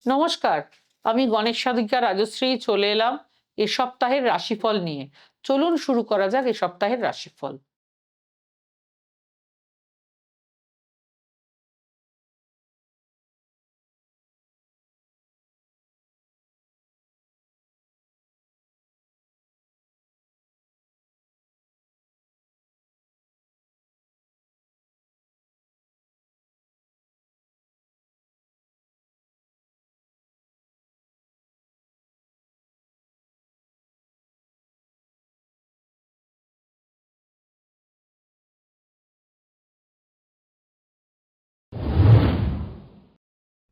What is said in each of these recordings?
নমস্কার, আমি গণেশ সাধিকা রাজশ্রী চলে এলাম এ সপ্তাহের রাশিফল নিয়ে। চলুন শুরু করা যাক এ সপ্তাহের রাশিফল।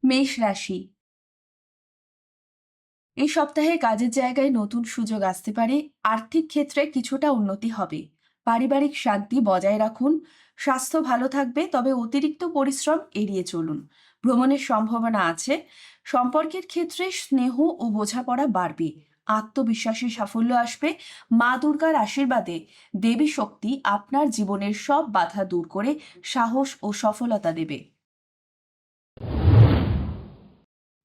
মেষ রাশি। এই সপ্তাহে কাজের জায়গায় নতুন সুযোগ আসতে পারে। আর্থিক ক্ষেত্রে কিছুটা উন্নতি হবে। পারিবারিক শান্তি বজায় রাখুন। স্বাস্থ্য ভালো থাকবে, তবে অতিরিক্ত পরিশ্রম এড়িয়ে চলুন। ভ্রমণের সম্ভাবনা আছে। সম্পর্কের ক্ষেত্রে স্নেহ ও বোঝাপড়া বাড়বে। আত্মবিশ্বাসী সাফল্য আসবে। মা দুর্গার আশীর্বাদে দেবী শক্তি আপনার জীবনের সব বাধা দূর করে সাহস ও সফলতা দেবে।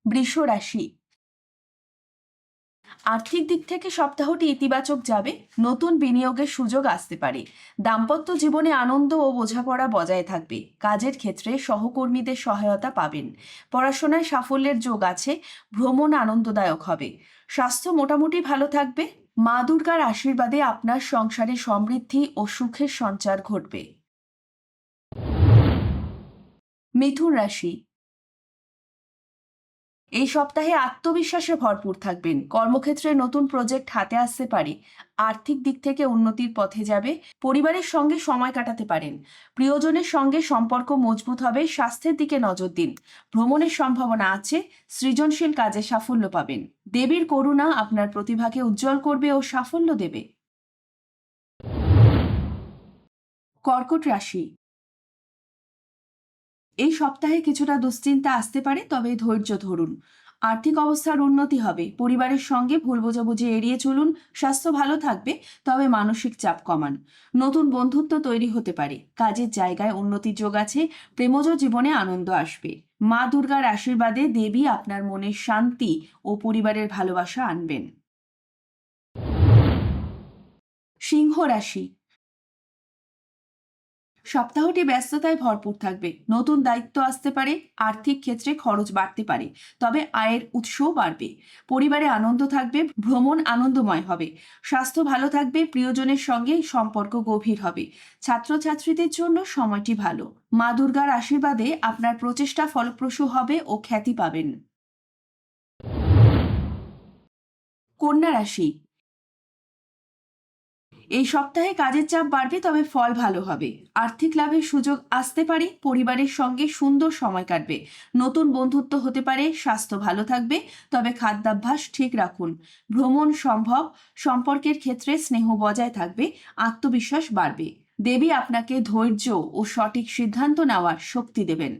বৃষ রাশি। আর্থিক দিক থেকে সপ্তাহটি ইতিবাচক যাবে। নতুন বিনিয়োগের সুযোগ আসতে পারে। দাম্পত্য জীবনে আনন্দ ও বোঝাপড়া বজায় থাকবে। কাজের ক্ষেত্রে সহকর্মীদের সহায়তা পাবেন। পড়াশোনায় সাফল্যের যোগ আছে। ভ্রমণ আনন্দদায়ক হবে। স্বাস্থ্য মোটামুটি ভালো থাকবে। মা দুর্গার আশীর্বাদে আপনার সংসারে সমৃদ্ধি ও সুখের সঞ্চার ঘটবে। মিথুন রাশি। এই সপ্তাহে আত্মবিশ্বাসে ভরপুর থাকবেন। কর্মক্ষেত্রে নতুন প্রজেক্ট হাতে আসতে পারে। আর্থিক দিক থেকে উন্নতির পথে যাবে। পরিবারের সঙ্গে সময় কাটাতে পারেন। প্রিয়জনের সঙ্গে সম্পর্ক মজবুত হবে। স্বাস্থ্যের দিকে নজর দিন। ভ্রমণের সম্ভাবনা আছে। সৃজনশীল কাজে সাফল্য পাবেন। দেবীর করুণা আপনার প্রতিভাকে উজ্জ্বল করবে ও সাফল্য দেবে। কর্কট রাশি। এই সপ্তাহে কিছুটা দুশ্চিন্তা আসতে পারে, তবে ধৈর্য ধরুন। আর্থিক অবস্থার উন্নতি হবে। পরিবারের সঙ্গে ভুল বোঝাবুঝি এড়িয়ে চলুন। স্বাস্থ্য ভালো থাকবে, তবে মানসিক চাপ কমান। নতুন বন্ধুত্ব তৈরি হতে পারে। কাজের জায়গায় উন্নতির যোগ আছে। প্রেমজ জীবনে আনন্দ আসবে। মা দুর্গার আশীর্বাদে দেবী আপনার মনের শান্তি ও পরিবারের ভালোবাসা আনবেন। সিংহ রাশি। সপ্তাহটি ব্যস্ততায় ভরপুর থাকবে। নতুন দায়িত্ব আসতে পারে। আর্থিক ক্ষেত্রে খরচ বাড়তে পারে, তবে আয়ের উৎসও বাড়বে। পরিবারে আনন্দ থাকবে। ভ্রমণ আনন্দময় হবে। স্বাস্থ্য ভালো থাকবে। প্রিয়জনের সঙ্গে সম্পর্ক গভীর হবে। ছাত্রছাত্রীদের জন্য সময়টি ভালো। মা দুর্গার আশীর্বাদে আপনার প্রচেষ্টা ফলপ্রসূ হবে ও খ্যাতি পাবেন। কন্যা রাশি। এই সপ্তাহে কাজের চাপ বাড়বে, তবে ফল ভালো হবে। আর্থিক লাভের সুযোগ আসতে পারে। পরিবারের সঙ্গে সুন্দর সময় কাটবে। নতুন বন্ধুত্ব হতে পারে। স্বাস্থ্য ভালো থাকবে, তবে খাদ্যাভ্যাস ঠিক রাখুন। ভ্রমণ সম্ভব। সম্পর্কের ক্ষেত্রে স্নেহ বজায় থাকবে। আত্মবিশ্বাস বাড়বে। দেবী আপনাকে ধৈর্য ও সঠিক সিদ্ধান্ত নেওয়ার শক্তি দেবেন।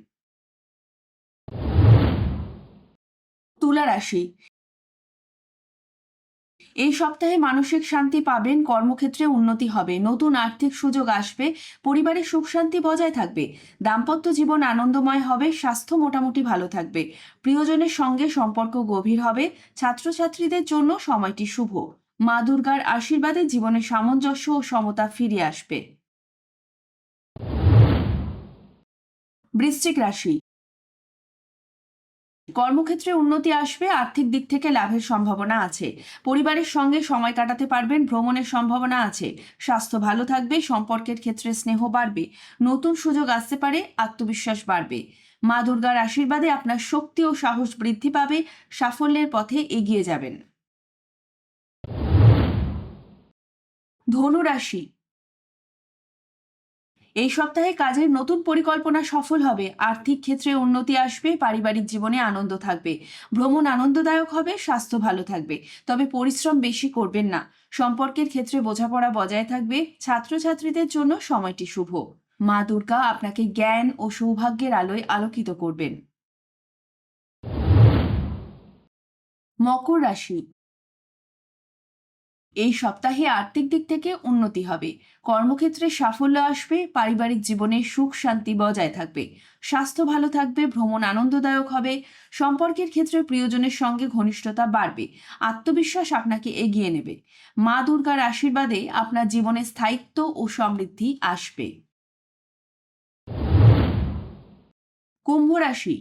তুলা রাশি। এই সপ্তাহে মানসিক শান্তি পাবেন। কর্মক্ষেত্রে উন্নতি হবে। নতুন আর্থিক সুযোগ আসবে। পরিবারের সুখ শান্তি বজায় থাকবে। দাম্পত্য জীবন আনন্দময় হবে। স্বাস্থ্য মোটামুটি ভালো থাকবে। প্রিয়জনের সঙ্গে সম্পর্ক গভীর হবে। ছাত্রছাত্রীদের জন্য সময়টি শুভ। মা দুর্গার আশীর্বাদে জীবনে সামঞ্জস্য ও সমতা ফিরে আসবে। বৃশ্চিক রাশি। কর্মক্ষেত্রে উন্নতি আসবে। আর্থিক দিক থেকে লাভের সম্ভাবনা আছে। পরিবারের সঙ্গে সময় কাটাতে পারবেন। ভ্রমণের সম্ভাবনা আছে। স্বাস্থ্য ভালো থাকবে। সম্পর্কের ক্ষেত্রে স্নেহ বাড়বে। নতুন সুযোগ আসতে পারে। আত্মবিশ্বাস বাড়বে। মা দুর্গার আশীর্বাদে আপনার শক্তি ও সাহস বৃদ্ধি পাবে। সাফল্যের পথে এগিয়ে যাবেন। ধনু রাশি। এই সপ্তাহে কাজের নতুন পরিকল্পনা সফল হবে। আর্থিক ক্ষেত্রে উন্নতি আসবে। পারিবারিক জীবনে আনন্দ থাকবে। ভ্রমণ আনন্দদায়ক হবে। স্বাস্থ্য ভালো থাকবে, তবে পরিশ্রম বেশি করবেন না। সম্পর্কের ক্ষেত্রে বোঝাপড়া বজায় থাকবে। ছাত্রছাত্রীদের জন্য সময়টি শুভ। মা দুর্গা আপনাকে জ্ঞান ও সৌভাগ্যের আলোয় আলোকিত করবেন। মকর রাশি। এই সপ্তাহে আর্থিক দিক থেকে উন্নতি হবে, কর্মক্ষেত্রে সাফল্য আসবে, পারিবারিক জীবনে সুখ শান্তি বজায় থাকবে, স্বাস্থ্য ভালো থাকবে, ভ্রমণ আনন্দদায়ক হবে, সম্পর্কের ক্ষেত্রে প্রিয়জনের সঙ্গে ঘনিষ্ঠতা বাড়বে, আত্মবিশ্বাস আপনাকে এগিয়ে নেবে। মা দুর্গার আশীর্বাদে আপনার জীবনে স্থায়িত্ব ও সমৃদ্ধি আসবে। কুম্ভ রাশি,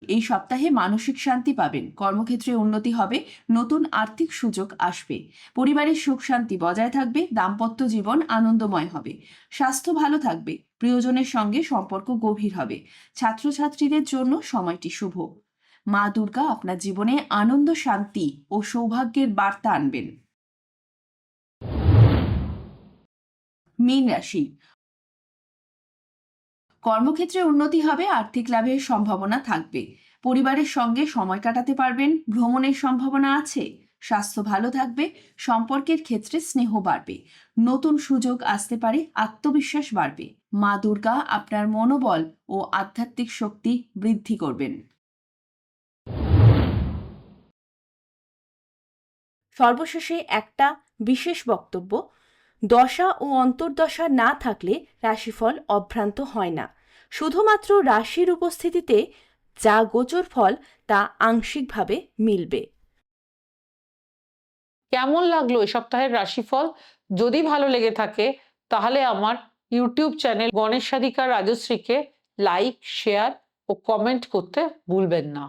এই সপ্তাহে মানসিক শান্তি পাবেন, কর্মক্ষেত্রে উন্নতি হবে, নতুন আর্থিক সুযোগ আসবে, পরিবারের সুখ শান্তি বজায় থাকবে, দাম্পত্য জীবন আনন্দময় হবে, স্বাস্থ্য ভালো থাকবে, প্রিয়জনের সঙ্গে সম্পর্ক গভীর হবে, ছাত্রছাত্রীদের জন্য সময়টি শুভ। মা দুর্গা আপনার জীবনে আনন্দ, শান্তি ও সৌভাগ্যের বার্তা আনবেন। মীন রাশি, কর্মক্ষেত্রে উন্নতি হবে, আর্থিক লাভের সম্ভাবনা থাকবে, পরিবারের সঙ্গে সময় কাটাতে পারবেন, ভ্রমণের সম্ভাবনা আছে, স্বাস্থ্য ভালো থাকবে, সম্পর্কের ক্ষেত্রে স্নেহ বাড়বে, নতুন সুযোগ আসতে পারে, আত্মবিশ্বাস বাড়বে। মা দুর্গা আপনার মনোবল ও আধ্যাত্মিক শক্তি বৃদ্ধি করবেন। সর্বশেষে একটা বিশেষ বক্তব্য: দশা ও অন্তর্দশা না থাকলে রাশিফল অভ্রান্ত হয় না। শুধুমাত্র রাশির উপস্থিতিতে যা গোচর ফল তা আংশিকভাবে মিলবে। কেমন লাগলো এই সপ্তাহের রাশিফল? যদি ভালো লেগে থাকে তাহলে আমার ইউটিউব চ্যানেল গণেশ সাধিকা রাজশ্রীকে লাইক, শেয়ার ও কমেন্ট করতে ভুলবেন না।